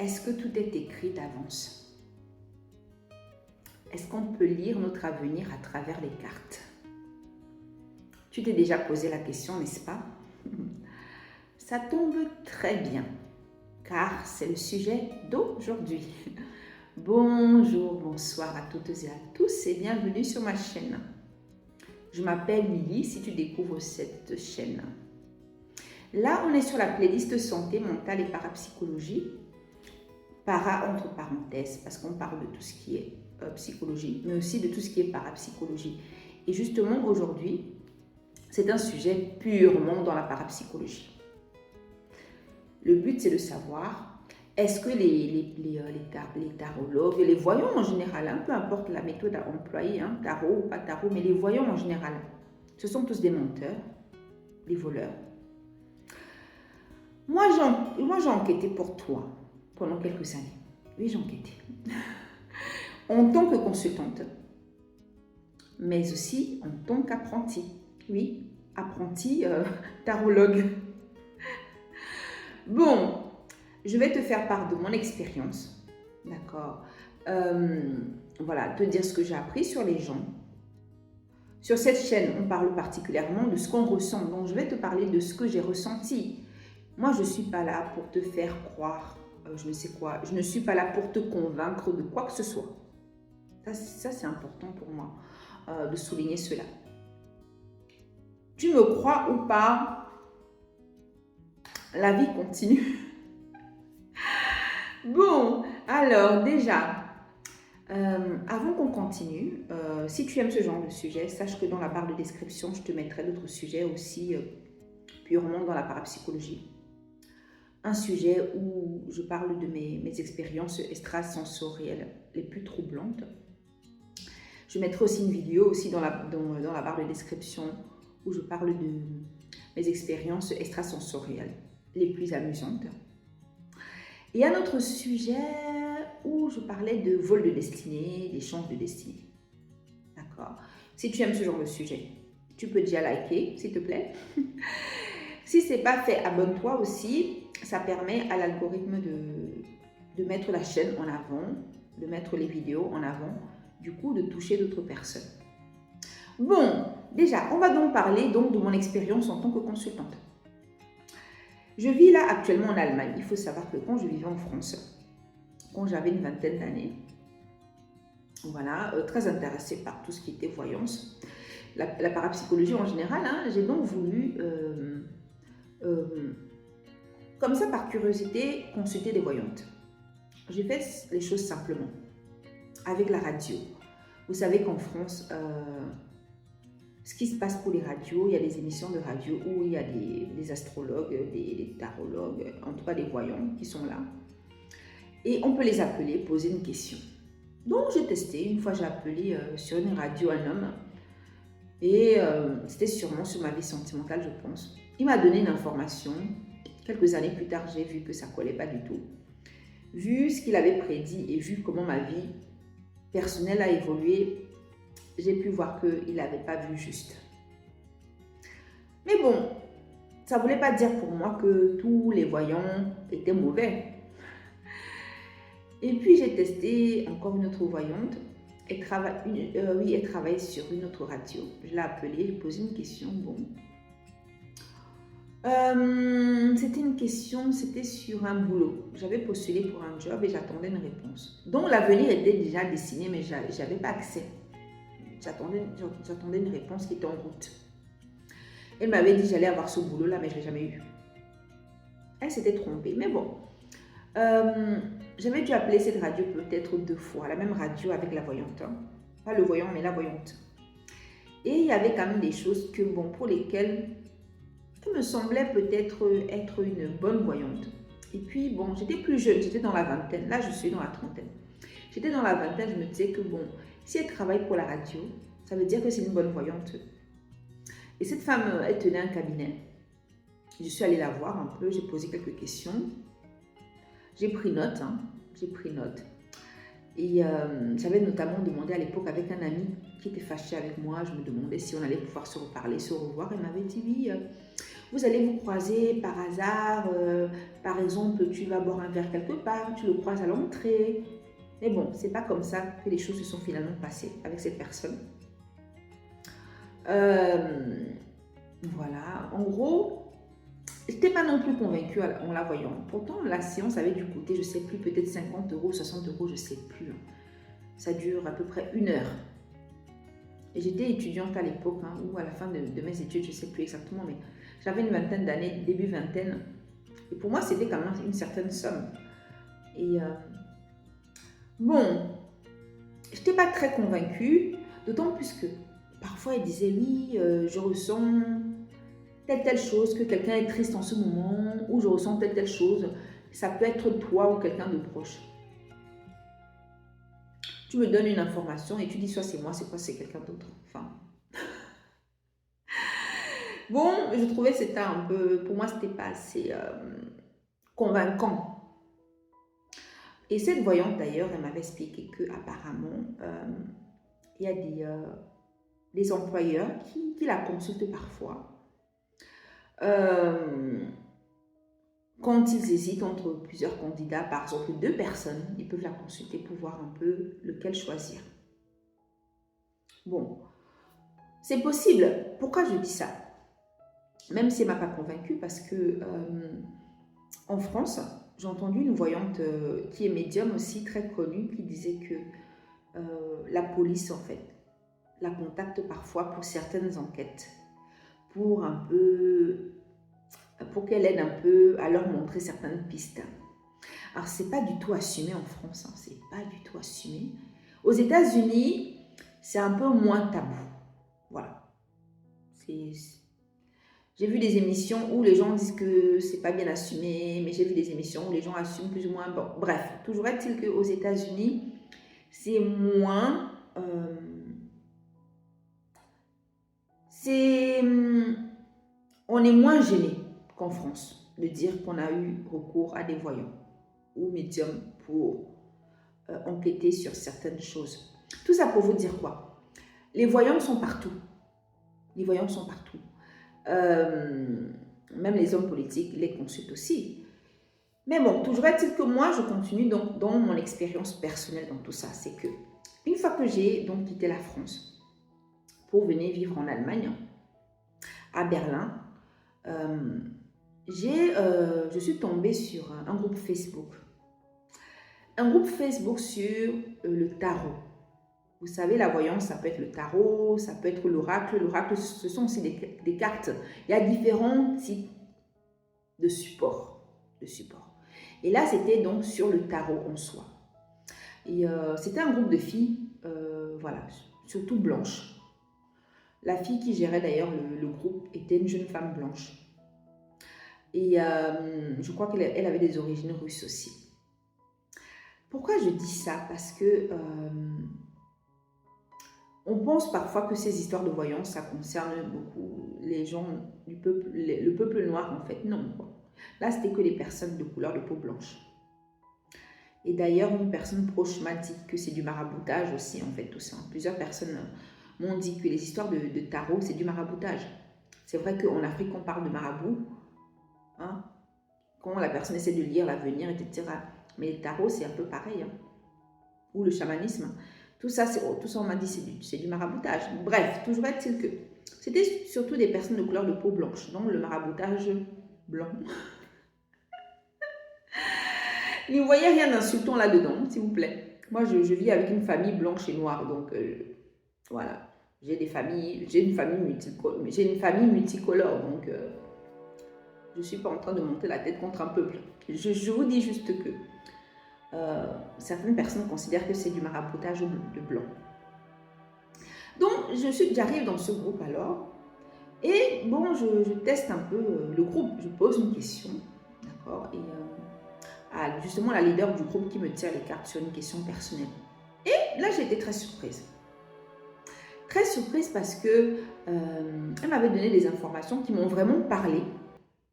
est-ce que tout est écrit d'avance? Est-ce qu'on peut lire notre avenir à travers les cartes? Tu t'es déjà posé la question, n'est-ce pas? Ça tombe très bien, car c'est le sujet d'aujourd'hui. Bonjour, bonsoir à toutes et à tous et bienvenue sur ma chaîne. Je m'appelle Lily si tu découvres cette chaîne. Là, on est sur la playlist santé mentale et parapsychologie. Para entre parenthèses, parce qu'on parle de tout ce qui est psychologie, mais aussi de tout ce qui est parapsychologie. Et justement, aujourd'hui, c'est un sujet purement dans la parapsychologie. Le but, c'est de savoir, est-ce que les tarologues, les voyants en général, peu importe la méthode à employer, tarot ou pas tarot, mais les voyants en général, ce sont tous des menteurs, des voleurs. Moi, j'ai enquêté pour toi pendant quelques années. Oui, j'ai enquêté. En tant que consultante, mais aussi en tant qu'apprentie. Oui, apprenti tarologue. Bon, je vais te faire part de mon expérience, d'accord? Voilà, te dire ce que j'ai appris sur les gens. Sur cette chaîne, on parle particulièrement de ce qu'on ressent. Donc, je vais te parler de ce que j'ai ressenti. Moi, je ne suis pas là pour te faire croire, je ne sais quoi. Je ne suis pas là pour te convaincre de quoi que ce soit. Ça c'est important pour moi de souligner cela. Tu me crois ou pas, la vie continue. Bon, alors déjà, avant qu'on continue, si tu aimes ce genre de sujet, sache que dans la barre de description, je te mettrai d'autres sujets aussi purement dans la parapsychologie. Un sujet où je parle de mes expériences extrasensorielles les plus troublantes. Je mettrai aussi une vidéo aussi dans la barre de description où je parle de mes expériences extrasensorielles les plus amusantes. Et un autre sujet où je parlais de vol de destinée, d'échange de destinée. D'accord? Si tu aimes ce genre de sujet, tu peux déjà liker, s'il te plaît. Si ce n'est pas fait, abonne-toi aussi. Ça permet à l'algorithme de mettre la chaîne en avant, de mettre les vidéos en avant, du coup de toucher d'autres personnes. Bon, déjà, on va donc parler de mon expérience en tant que consultante. Je vis là actuellement en Allemagne. Il faut savoir que quand je vivais en France, quand j'avais une vingtaine d'années, voilà, très intéressée par tout ce qui était voyance, la parapsychologie en général, j'ai donc voulu, comme ça par curiosité, consulter des voyantes. J'ai fait les choses simplement, avec la radio. Vous savez qu'en France, ce qui se passe pour les radios, il y a des émissions de radio où il y a des astrologues, des tarologues, en tout cas des voyants qui sont là. Et on peut les appeler, poser une question. Donc j'ai testé, une fois j'ai appelé sur une radio un homme. Et c'était sûrement sur ma vie sentimentale, je pense. Il m'a donné une information. Quelques années plus tard, j'ai vu que ça ne collait pas du tout. Vu ce qu'il avait prédit et vu comment ma vie personnelle a évolué, j'ai pu voir qu'il n'avait pas vu juste. Mais bon, ça ne voulait pas dire pour moi que tous les voyants étaient mauvais. Et puis j'ai testé encore une autre voyante. Elle travaille sur une autre radio. Je l'ai appelée, j'ai posé une question. Bon. C'était une question, c'était sur un boulot. J'avais postulé pour un job et j'attendais une réponse. Donc l'avenir était déjà dessiné, mais je n'avais pas accès. J'attendais une réponse qui était en route. Elle m'avait dit que j'allais avoir ce boulot-là, mais je ne l'ai jamais eu. Elle s'était trompée, mais bon. J'avais dû appeler cette radio peut-être 2 fois, la même radio avec la voyante. Pas le voyant, mais la voyante. Et il y avait quand même des choses que, bon, pour lesquelles elle me semblait peut-être être une bonne voyante. Et puis, bon, j'étais plus jeune, j'étais dans la vingtaine. Là, je suis dans la trentaine. J'étais dans la vingtaine, je me disais que, bon, si elle travaille pour la radio, ça veut dire que c'est une bonne voyante. Et cette femme, elle tenait un cabinet. Je suis allée la voir un peu, j'ai posé quelques questions. J'ai pris note, Et j'avais notamment demandé à l'époque avec un ami qui était fâché avec moi, je me demandais si on allait pouvoir se reparler, se revoir. Elle m'avait dit oui, vous allez vous croiser par hasard Par exemple, tu vas boire un verre quelque part, tu le croises à l'entrée. Mais bon, c'est pas comme ça que les choses se sont finalement passées avec cette personne. Voilà, en gros, je n'étais pas non plus convaincue en la voyant. Pourtant, la séance avait dû coûter, je ne sais plus, peut-être 50 euros, 60 euros, je ne sais plus. Ça dure à peu près 1 heure. Et j'étais étudiante à l'époque, hein, ou à la fin de mes études, je ne sais plus exactement, mais j'avais une vingtaine d'années, début vingtaine. Et pour moi, c'était quand même une certaine somme. Et bon, je n'étais pas très convaincue, d'autant plus que parfois elle disait oui, je ressens telle chose, que quelqu'un est triste en ce moment, ou je ressens telle chose. Ça peut être toi ou quelqu'un de proche. Tu me donnes une information et tu dis soit c'est moi, c'est quoi, c'est quelqu'un d'autre. Enfin. Bon, je trouvais que c'était un peu, pour moi, c'était pas assez convaincant. Et cette voyante d'ailleurs, elle m'avait expliqué que apparemment, il y a des employeurs qui la consultent parfois. Quand ils hésitent entre plusieurs candidats, par exemple 2 personnes, ils peuvent la consulter pour voir un peu lequel choisir. Bon, c'est possible. Pourquoi je dis ça? Même si elle ne m'a pas convaincue, parce que en France, j'ai entendu une voyante qui est médium aussi, très connue, qui disait que la police, en fait, la contacte parfois pour certaines enquêtes, pour qu'elle aide un peu à leur montrer certaines pistes. Alors, c'est pas du tout assumé en France, hein, c'est pas du tout assumé. Aux États-Unis, c'est un peu moins tabou. Voilà. J'ai vu des émissions où les gens disent que c'est pas bien assumé, mais j'ai vu des émissions où les gens assument plus ou moins. Bon, bref, toujours est-il qu'aux États-Unis, c'est moins. On est moins gêné qu'en France de dire qu'on a eu recours à des voyants ou médiums pour enquêter sur certaines choses. Tout ça pour vous dire quoi? Les voyants sont partout. Les voyants sont partout. Même les hommes politiques les consultent aussi. Mais bon, toujours est-il que moi, je continue donc dans mon expérience personnelle dans tout ça. C'est que une fois que j'ai donc quitté la France pour venir vivre en Allemagne, à Berlin, je suis tombée sur un groupe Facebook. Un groupe Facebook sur le tarot. Vous savez, la voyance, ça peut être le tarot, ça peut être l'oracle. L'oracle, ce sont aussi des cartes. Il y a différents types de supports. Et là, c'était donc sur le tarot en soi. Et c'était un groupe de filles, voilà, surtout blanches. La fille qui gérait d'ailleurs le groupe était une jeune femme blanche. Et je crois qu'elle avait des origines russes aussi. Pourquoi je dis ça? Parce que on pense parfois que ces histoires de voyance, ça concerne beaucoup les gens du peuple, le peuple noir en fait. Non. Là, c'était que les personnes de couleur de peau blanche. Et d'ailleurs, une personne proche m'a dit que c'est du maraboutage aussi, en fait, tout ça. Plusieurs personnes m'ont dit que les histoires de tarot, c'est du maraboutage. C'est vrai qu'en Afrique, on parle de marabout, hein, quand la personne essaie de lire l'avenir, etc. Mais le tarot, c'est un peu pareil. Hein. Ou le chamanisme. Tout ça, on m'a dit, c'est du maraboutage. Bref, toujours est-il que c'était surtout des personnes de couleur de peau blanche, donc le maraboutage blanc. N'y voyez rien d'insultant là-dedans, s'il vous plaît. Moi, je vis avec une famille blanche et noire, donc voilà. J'ai une famille multicolore, donc je ne suis pas en train de monter la tête contre un peuple. Je vous dis juste que certaines personnes considèrent que c'est du maraboutage de blanc. Donc, j'arrive dans ce groupe alors, et bon, je teste un peu le groupe, je pose une question, d'accord, et justement la leader du groupe qui me tire les cartes sur une question personnelle. Et là, j'ai été très surprise. Très surprise parce que elle m'avait donné des informations qui m'ont vraiment parlé.